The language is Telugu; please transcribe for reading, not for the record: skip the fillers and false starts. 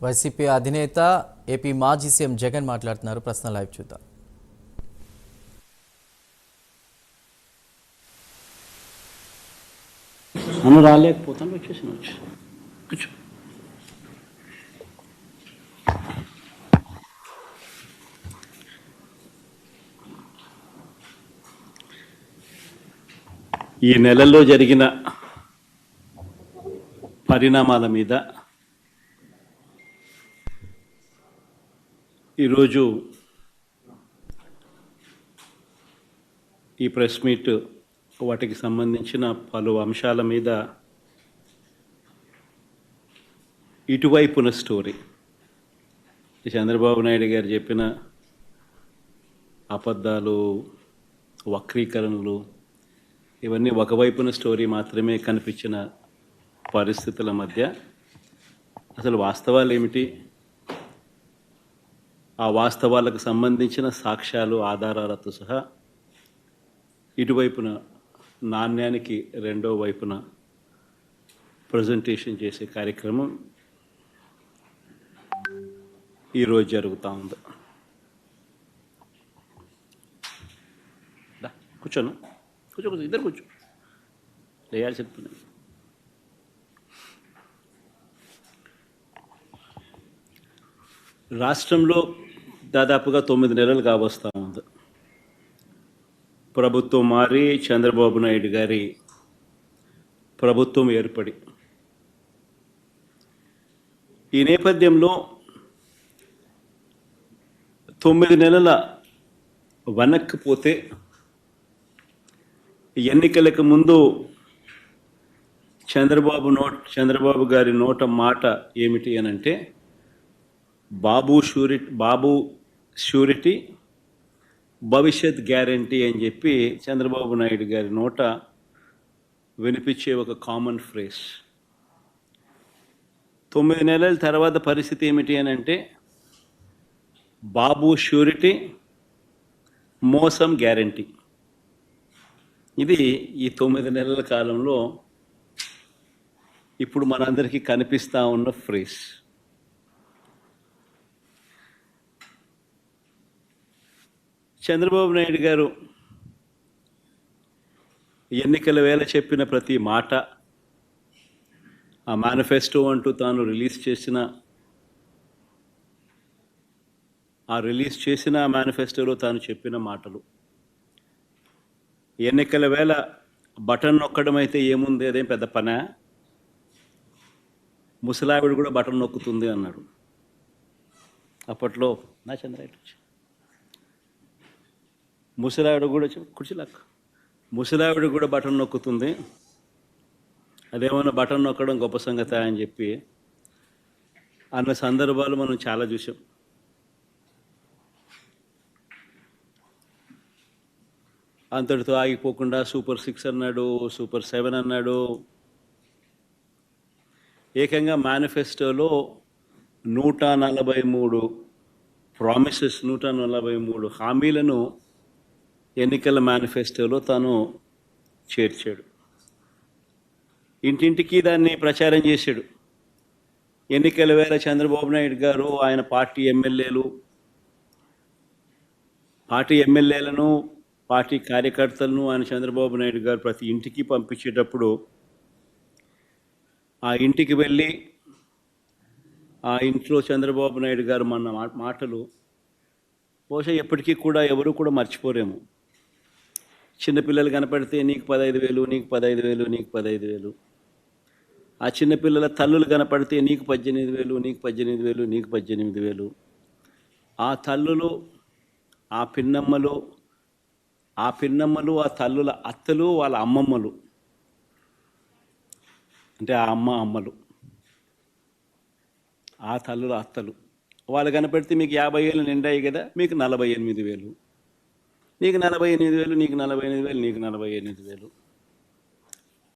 వైసీపీ అధినేత ఏపీ మాజీ సీఎం జగన్ మాట్లాడుతున్నారు. ప్రశ్న లైవ్ చూద్దాం. మనం రాలేకపోతాను, వచ్చేసాను. కూర్చో. ఈ నెలలో జరిగిన పరిణామాల మీద ఈరోజు ఈ ప్రెస్ మీట్ వాటికి సంబంధించిన పలు అంశాల మీద ఇటువైపున స్టోరీ, చంద్రబాబు నాయుడు గారు చెప్పిన అబద్ధాలు, వక్రీకరణలు, ఇవన్నీ ఒకవైపున స్టోరీ మాత్రమే కనిపించిన పరిస్థితుల మధ్య అసలు వాస్తవాలు ఏమిటి, ఆ వాస్తవాలకు సంబంధించిన సాక్ష్యాలు, ఆధారాలతో సహా ఇటువైపున నాణ్యానికి రెండో వైపున ప్రజెంటేషన్ చేసే కార్యక్రమం ఈరోజు జరుగుతూ ఉంది. కూర్చోను, కూర్చో, ఇద్దరు కూర్చో, చేయాల్సి చెప్తున్నాను. రాష్ట్రంలో దాదాపుగా 9 నెలలు కావస్తూ ఉంది. ప్రభుత్వం మారి చంద్రబాబు నాయుడు గారి ప్రభుత్వం ఏర్పడి, ఈ నేపథ్యంలో 9 నెలల వెనక్కిపోతే ఎన్నికలకు ముందు చంద్రబాబు గారి నోట మాట ఏమిటి అని అంటే, బాబు షూరిటీ భవిష్యత్ గ్యారంటీ అని చెప్పి చంద్రబాబు నాయుడు గారి నోట వినిపించే ఒక కామన్ ఫ్రేజ్. 9 నెలల తర్వాత పరిస్థితి ఏమిటి అని అంటే, బాబు షూరిటీ, మోసం గ్యారంటీ. ఇది ఈ 9 నెలల కాలంలో ఇప్పుడు మనందరికీ కనిపిస్తూ ఉన్న ఫ్రేజ్. చంద్రబాబు నాయుడు గారు ఎన్నికల వేళ చెప్పిన ప్రతి మాట, ఆ మేనిఫెస్టో అంటూ తాను రిలీజ్ చేసిన మేనిఫెస్టోలో తాను చెప్పిన మాటలు, ఎన్నికల వేళ బటన్ నొక్కడం అయితే ఏముంది, అదేం పెద్ద పనా, ముసలావిడ కూడా బటన్ నొక్కుతుంది అన్నాడు. అప్పట్లో నా చంద్రాయుడు ముసలావిడ కూడా కుర్చీలాక్క, ముసలావిడ కూడా బటన్ నొక్కుతుంది, అదేమన్నా బటన్ నొక్కడం గొప్ప సంగతి అని చెప్పి అన్న సందర్భాలు మనం చాలా చూసాం. అంతటితో ఆగిపోకుండా సూపర్ 6 అన్నాడు, సూపర్ 7 అన్నాడు. ఏకంగా మేనిఫెస్టోలో 143 ప్రామిసెస్, 143 హామీలను ఎన్నికల మేనిఫెస్టోలో తాను చేర్చాడు. ఇంటింటికి దాన్ని ప్రచారం చేశాడు. ఎన్నికల వేళ చంద్రబాబు నాయుడు గారు ఆయన పార్టీ ఎమ్మెల్యేలను, పార్టీ కార్యకర్తలను ఆయన చంద్రబాబు నాయుడు గారు ప్రతి ఇంటికి పంపించేటప్పుడు ఆ ఇంటికి వెళ్ళి ఆ ఇంట్లో చంద్రబాబు నాయుడు గారు మన మాటలు బహుశా ఎప్పటికీ కూడా ఎవరు కూడా మర్చిపోరేమో. చిన్నపిల్లలు కనపడితే నీకు 15,000, నీకు 15,000, నీకు 15,000. ఆ చిన్నపిల్లల తల్లులు కనపడితే నీకు 18,000, నీకు 18,000, నీకు 18,000. ఆ తల్లులు, ఆ పిన్నమ్మలు, ఆ తల్లుల అత్తలు, వాళ్ళ అమ్మమ్మలు, అంటే ఆ అమ్మలు, ఆ తల్లుల అత్తలు, వాళ్ళు కనపడితే మీకు 50 ఏళ్ళు నిండాయి కదా, మీకు 48,000, నీకు 48,000, నీకు 48,000, నీకు 48,000.